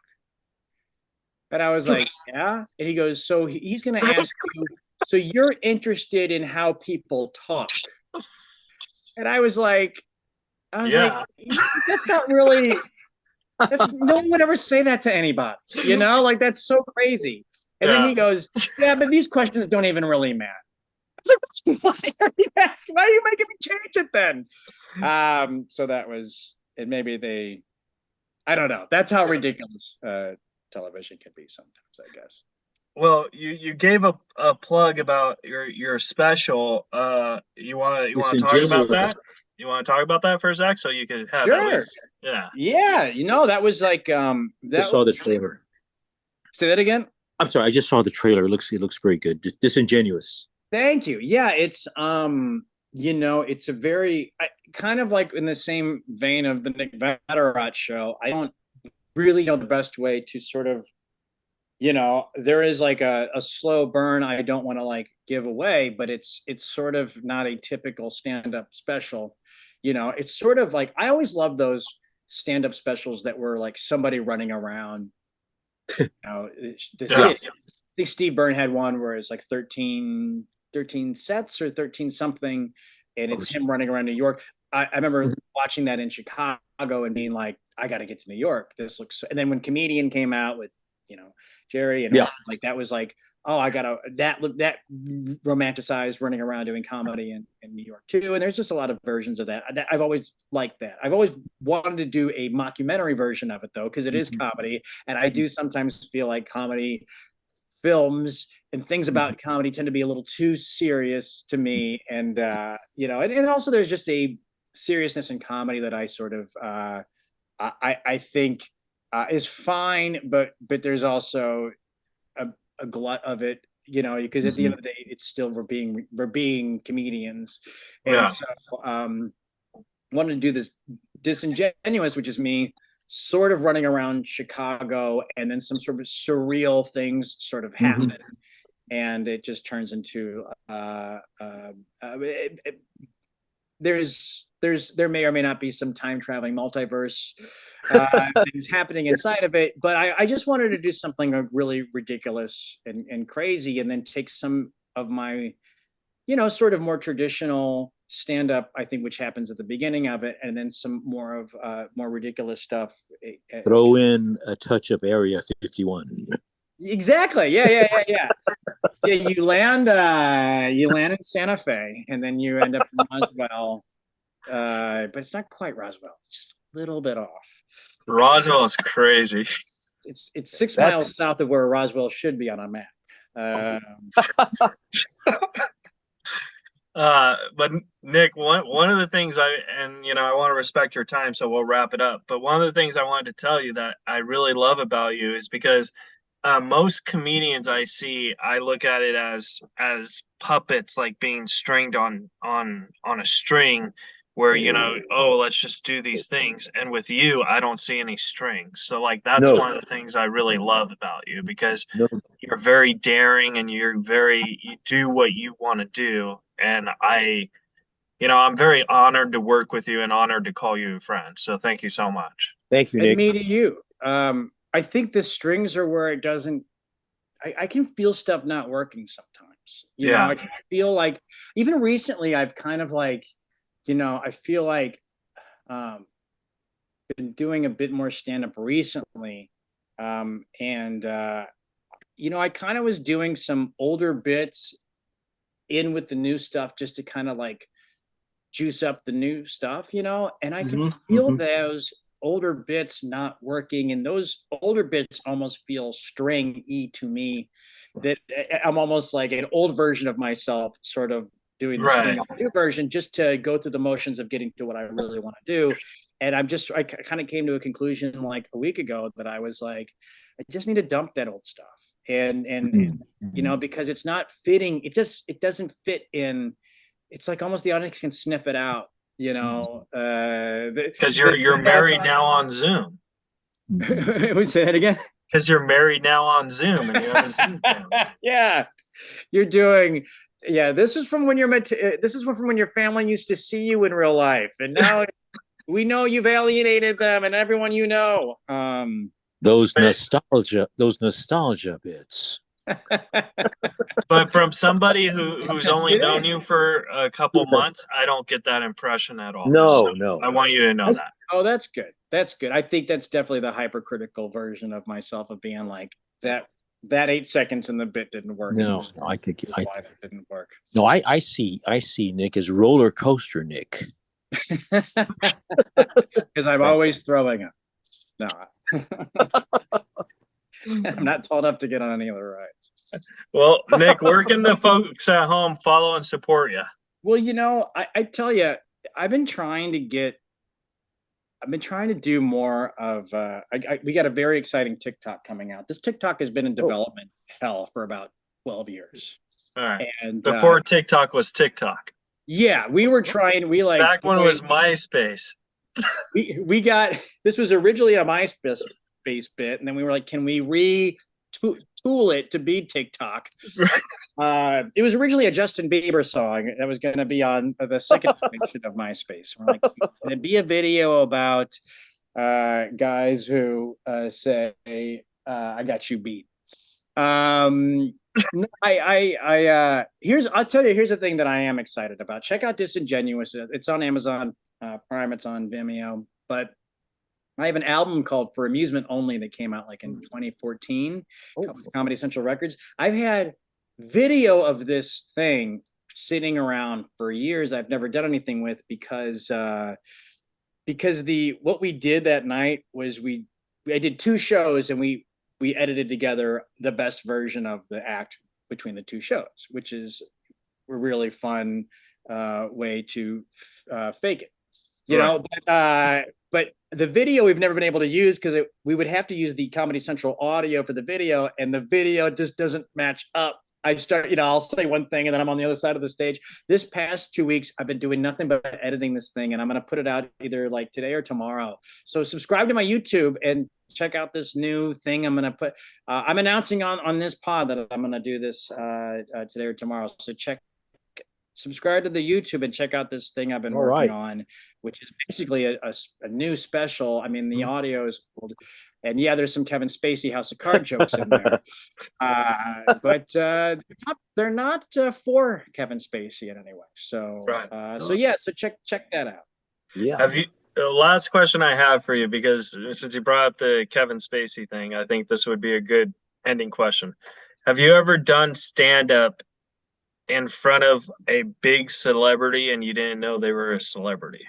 And I was like, yeah. And he goes, so he's going to ask you, so you're interested in how people talk. And I was like, I was Yeah. like, that's not really. No one would ever say that to anybody, like that's so crazy. And then Yeah. he goes, yeah, but these questions don't even really matter. I was like, why are you making me change it then? So that was, and maybe I don't know. That's how ridiculous television can be sometimes, I guess. Well, you gave a plug about your special. You want to talk about Disingenuous. that? You want to talk about that for a sec, so you could have at Sure. least, yeah. Yeah, that was like Just saw the trailer. Say that again. I'm sorry, I just saw the trailer. It looks very good. Disingenuous. Thank you. Yeah, it's it's a very kind of like in the same vein of the Nick Vatterott show. I don't really know the best way to sort of, there is like a slow burn I don't want to like give away, but it's sort of not a typical stand-up special. It's sort of like I always love those stand-up specials that were like somebody running around. The city. I think Steve Byrne had one where it's like 13 sets or 13 something, and it's him running around New York. I remember watching that in Chicago and being like, I got to get to New York. This looks, and then when Comedian came out with, Jerry and like, that was like, oh, I got to, that romanticized running around doing comedy in New York too. And there's just a lot of versions of that. I've always liked that. I've always wanted to do a mockumentary version of it though, because it is comedy. And I do sometimes feel like comedy films and things about comedy tend to be a little too serious to me. And, and also there's just a seriousness in comedy that I sort of, I think is fine, but there's also a glut of it, because at the end of the day, it's still, we're being comedians. And so, wanted to do this Disingenuous, which is me sort of running around Chicago, and then some sort of surreal things sort of happen, and it just turns into there may or may not be some time traveling multiverse things happening inside of it, but I just wanted to do something really ridiculous and crazy, and then take some of my sort of more traditional stand-up, I think, which happens at the beginning of it, and then some more ridiculous stuff. Throw in a touch of Area 51. Exactly. Yeah. You land in Santa Fe, and then you end up in Roswell, but it's not quite Roswell. It's just a little bit off. Roswell is crazy. It's 6 miles south of where Roswell should be on a map. But Nick, one of the things I want to respect your time, so we'll wrap it up. But one of the things I wanted to tell you that I really love about you is because most comedians I see, I look at it as puppets, like being stringed on a string, where let's just do these things. And with you, I don't see any strings. So like that's one of the things I really love about you, because you're very daring and you do what you want to do. And I'm very honored to work with you and honored to call you a friend. So thank you so much. Thank you, Nick. And me to you. I think the strings are where it doesn't, I can feel stuff not working sometimes. I can feel like, even recently, I've kind of like, I feel like been doing a bit more stand-up recently. And I kind of was doing some older bits in with the new stuff just to kind of like juice up the new stuff, and I can feel those older bits not working, and those older bits almost feel string-y to me, that I'm almost like an old version of myself sort of doing the new version just to go through the motions of getting to what I really want to do. And I kind of came to a conclusion like a week ago that I was like, I just need to dump that old stuff. And because it's not fitting, it doesn't fit in. It's like almost the audience can sniff it out, because you're married now on Zoom. We say that again. Because you're married now on Zoom and you have a Zoom family. Yeah, you're doing. Yeah, this is from when you're meant to. This is from when your family used to see you in real life, and now we know you've alienated them and everyone you know. Those nostalgia bits. But from somebody who's only It known is. you for a couple months, I don't get that impression at all. No, So no. I want you to know that. Oh, that's good. That's good. I think that's definitely the hypercritical version of myself, of being like that 8 seconds in the bit didn't work. No, I think Why it didn't work. no. I see Nick as roller coaster Nick. Because I'm always throwing up. No. I'm not tall enough to get on any of the rides. Well, Nick, where can the folks at home follow and support you? Well, I tell you, I've been trying to do more of. We got a very exciting TikTok coming out. This TikTok has been in development hell for about 12 years. All right. And Before TikTok was TikTok. yeah, we were trying. We like back when it was MySpace. We got, this was originally a MySpace bit, and then we were like, can we retool it to be TikTok? It was originally a Justin Bieber song that was going to be on the second section of MySpace. We're like, can it be a video about guys who say, "I got you beat"? No, I'll tell you, here's the thing that I am excited about. Check out Disingenuous. It's on Amazon Prime. It's on Vimeo. But I have an album called For Amusement Only that came out like in 2014, with Comedy Central Records. I've had video of this thing sitting around for years. I've never done anything with, because what we did that night was I did 2 shows, and we edited together the best version of the act between the 2 shows, which is a really fun way to fake it, you know. But the video we've never been able to use, because we would have to use the Comedy Central audio for the video, and the video just doesn't match up. I'll say one thing and then I'm on the other side of the stage. This past 2 weeks, I've been doing nothing but editing this thing, and I'm going to put it out either like today or tomorrow. So subscribe to my YouTube and check out this new thing I'm going to put. I'm announcing on this pod that I'm going to do this today or tomorrow. So subscribe to the YouTube and check out this thing I've been working on, which is basically a new special. I mean, the audio is old. And yeah, there's some Kevin Spacey House of Cards jokes in there, but they're not for Kevin Spacey in any way. So, so check that out. Yeah. Have you? The last question I have for you, because since you brought up the Kevin Spacey thing, I think this would be a good ending question. Have you ever done stand-up in front of a big celebrity and you didn't know they were a celebrity?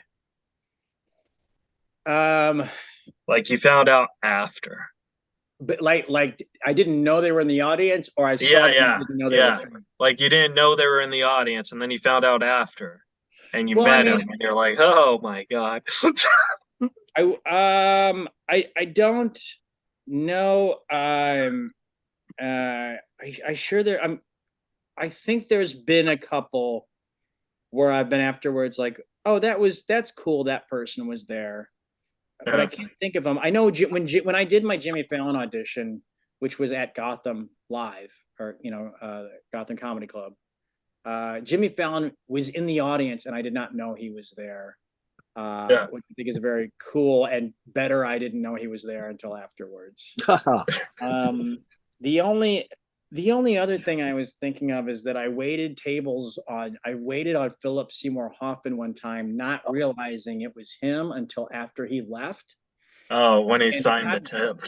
Like you found out after. But like I didn't know they were in the audience, or I saw them, didn't know they were. Like you didn't know they were in the audience, and then you found out after, and you met him, and you're like, oh my god. I don't know. I think there's been a couple where I've been afterwards like, oh, that's cool, that person was there. But I can't think of them. I know when I did my Jimmy Fallon audition, which was at Gotham Live, or Gotham Comedy Club, Jimmy Fallon was in the audience, and I did not know he was there. Which I think is very cool, and better, I didn't know he was there until afterwards. The only other thing I was thinking of is that I waited on Philip Seymour Hoffman one time, not realizing it was him until after he left. Oh, when he signed the tip.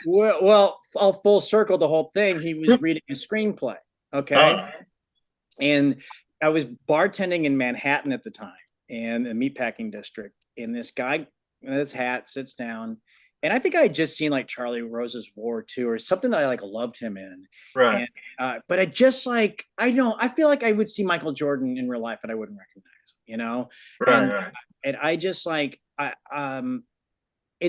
Well, I'll full circle the whole thing. He was reading a screenplay. Okay. And I was bartending in Manhattan at the time, in the meatpacking district. And this guy with his hat sits down. And I think I had just seen like Charlie Rose's War 2 or something that I like loved him in. Right. And, but I just like, I feel like I would see Michael Jordan in real life and I wouldn't recognize him, Right. And I just like, and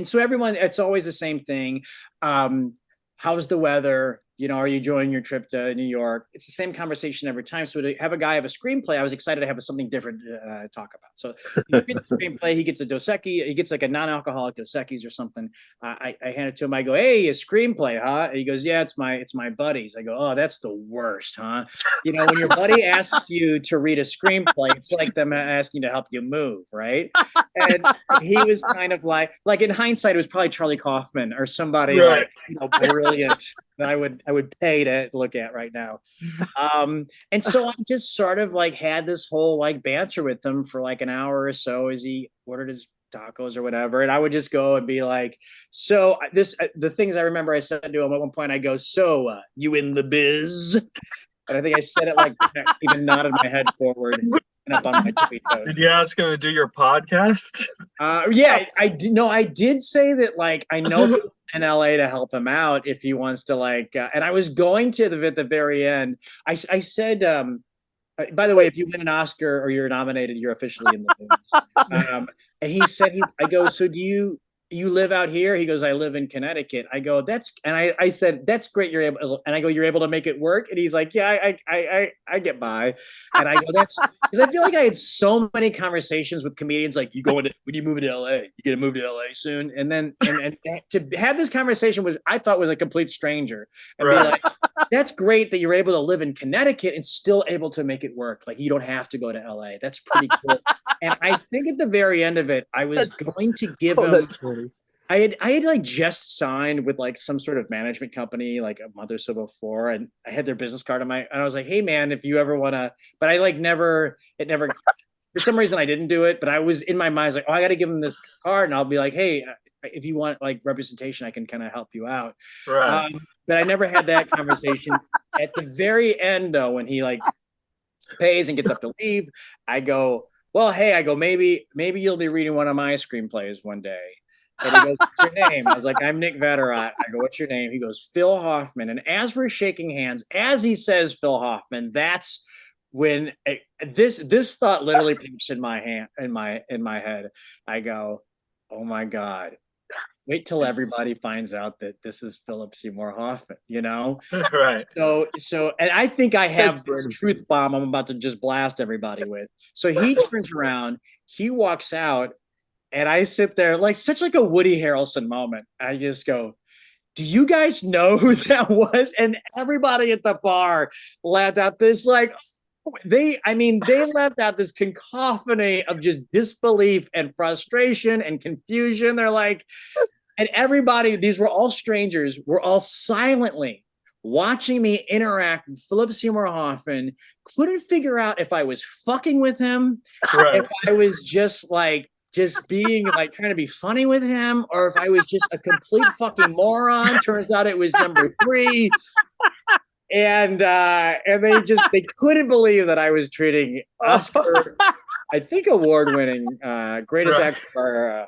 so everyone, it's always the same thing. How's the weather? Are you enjoying your trip to New York? It's the same conversation every time. So to have a guy have a screenplay, I was excited to have something different to talk about. So you get the screenplay, he gets a Dos Equis, he gets like a non-alcoholic Dos Equis or something. I hand it to him. I go, hey, a screenplay, huh? And he goes, yeah, it's my buddy's. I go, oh, that's the worst, huh? When your buddy asks you to read a screenplay, it's like them asking to help you move, right? And he was kind of like in hindsight, it was probably Charlie Kaufman or somebody brilliant. that I would pay to look at right now. And so I just sort of like had this whole like banter with him for like an hour or so as he ordered his tacos or whatever, and I would just go and be like, so the things I remember I said to him at one point, I go, so you in the biz? And I think I said it like even nodded my head forward and up on my tippy toes. Did you ask him to do your podcast? Yeah, I did. No, I did say that. Like, I know people in LA to help him out if he wants to. Like, and I was going to at the very end. I said, by the way, if you win an Oscar or you're nominated, you're officially in the biz. And he said, I go, so do you live out here? He goes, I live in Connecticut. I go, I said, that's great. You're able, and I go, you're able to make it work. And he's like, yeah, I get by. And I go, because I feel like I had so many conversations with comedians. Like, when you move to LA, you gonna move to LA soon. And then, and to have this conversation I thought was a complete stranger and be like, that's great that you're able to live in Connecticut and still able to make it work. Like, you don't have to go to LA. That's pretty cool. And I think at the very end of it, I was going to give him, I had like just signed with like some sort of management company like a month or so before, and I had their business card and I was like, hey man, if you ever want to, but I like never, for some reason I didn't do it, but I was in my mind, I was like, oh, I got to give him this card and I'll be like, hey, if you want like representation, I can kind of help you out. Right. But I never had that conversation. At the very end though, when he like pays and gets up to leave, I go, well, hey, I go, maybe you'll be reading one of my screenplays one day. And he goes, what's your name? I was like, I'm Nick Vatterott. I go, what's your name? He goes, Phil Hoffman. And as we're shaking hands, as he says Phil Hoffman, that's when this thought literally pops in my head. I go, oh my God. Wait till everybody finds out that this is Philip Seymour Hoffman, you know? Right. So, and I think I have this truth bomb I'm about to just blast everybody with. So he turns around, he walks out, and I sit there like such like a Woody Harrelson moment. I just go, do you guys know who that was? And everybody at the bar laughed out this like, they left out this cacophony of just disbelief and frustration and confusion. They're like, and everybody, these were all strangers, were all silently watching me interact with Philip Seymour Hoffman, couldn't figure out if I was fucking with him, if I was just being like trying to be funny with him, or if I was just a complete fucking moron. Turns out it was number 3. And they couldn't believe that I was treating Oscar, I think award-winning greatest actor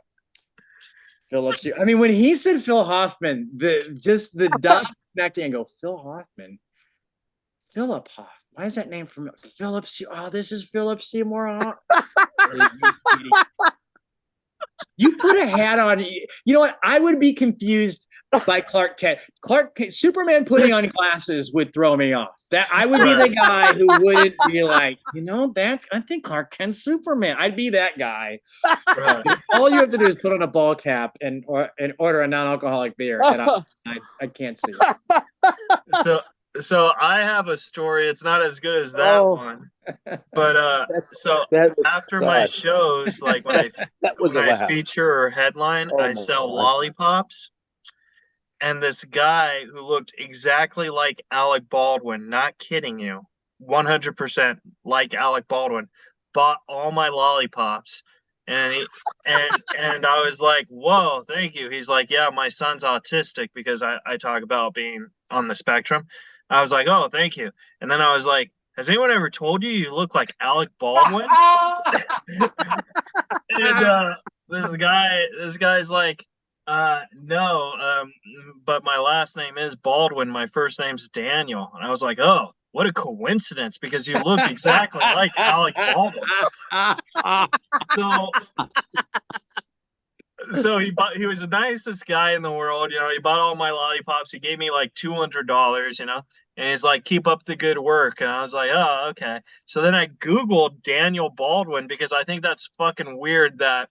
Philip Seymour. I mean, when he said Phil Hoffman, the dots connecting and go, Phil Hoffman, Philip Hoffman. Why is that name from Philip Seymour? Oh, this is Philip Seymour Hoffman. You put a hat on. You know what? I would be confused by Clark Kent. Superman putting on glasses would throw me off. That I would be the guy who wouldn't be like, I think Clark Kent's Superman. I'd be that guy. Right. All you have to do is put on a ball cap and order a non-alcoholic beer, and I can't see it. So I have a story. It's not as good as that one, but after my shows, like when I feature or headline, I sell lollipops. And this guy who looked exactly like Alec Baldwin, not kidding you, 100% like Alec Baldwin, bought all my lollipops. And I was like, whoa, thank you. He's like, yeah, my son's autistic because I talk about being on the spectrum. I was like, oh, thank you. And then I was like, has anyone ever told you look like Alec Baldwin? And this guy's like, no, but my last name is Baldwin. My first name's Daniel. And I was like, oh, what a coincidence, because you look exactly like Alec Baldwin. So he was the nicest guy in the world. He bought all my lollipops. He gave me like $200, and he's like, keep up the good work. And I was like, oh, okay. So then I Googled Daniel Baldwin, because I think that's fucking weird that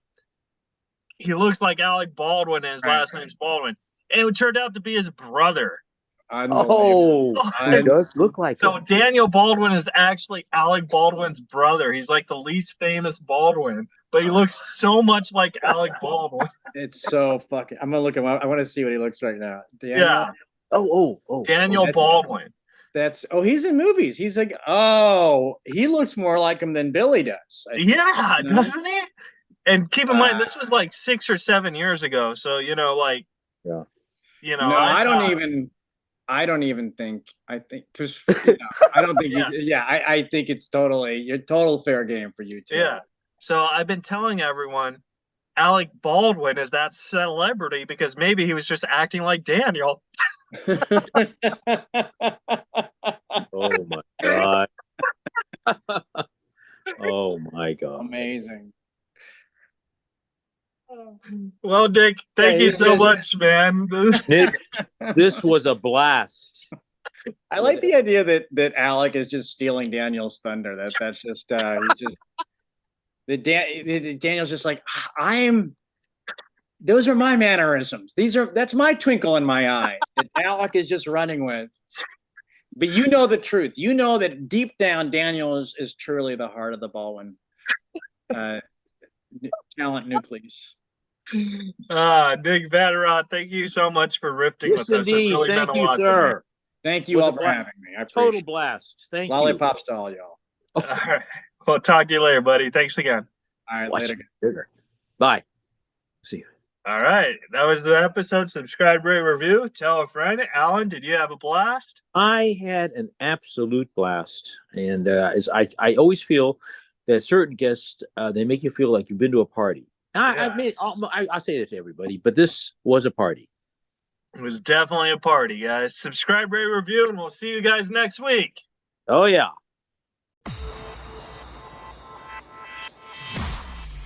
he looks like Alec Baldwin and his last name's Baldwin. And it turned out to be his brother. Oh, he does look like so him. Daniel Baldwin is actually Alec Baldwin's brother. He's like the least famous Baldwin, but he looks so much like Alec Baldwin. It's so fucking. I'm gonna look him up. I want to see what he looks right now. Daniel Oh. Daniel that's- Baldwin. he's in movies. He's like, he looks more like him than Billy does. I think, Yeah, you know? doesn't he? And keep in mind, Uh, this was like 6 or 7 years ago. So, like, Yeah. No, I don't even think. I think because I don't think. Yeah. I think it's you're total fair game for you too. Yeah. So I've been telling everyone Alec Baldwin is that celebrity because maybe he was just acting like Daniel. Oh my God. Oh my God. Amazing. Well, Nick, thank you so much, man. Nick, this was a blast. I like the idea that Alec is just stealing Daniel's thunder. That's just he's just Daniel's just like those are my mannerisms. That's my twinkle in my eye that Alec is just running with. But you know the truth. You know that deep down Daniel is truly the heart of the Baldwin talent nucleus. Nick Vatterott, thank you so much for rifting with us. Indeed. It really Thank meant a you, lot sir. to me. Thank you Was all a for blast. having me. I appreciate Total it. blast. Thank Lollipops to all y'all. All right. We'll talk to you later, buddy. Thanks again. All right, you. Watch later. it bigger. Bye. See you. All right. That was the episode. Subscribe, rate, review. Tell a friend. Alan, did you have a blast? I had an absolute blast, and as I always feel that certain guests they make you feel like you've been to a party. I say that to everybody, but this was a party. It was definitely a party, guys. Subscribe, rate, review, and we'll see you guys next week. Oh yeah.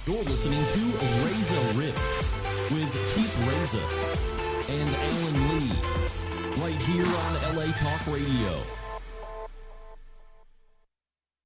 You're listening to Reza Riffs with Keith Reza and Alan Lee, right here on LA Talk Radio.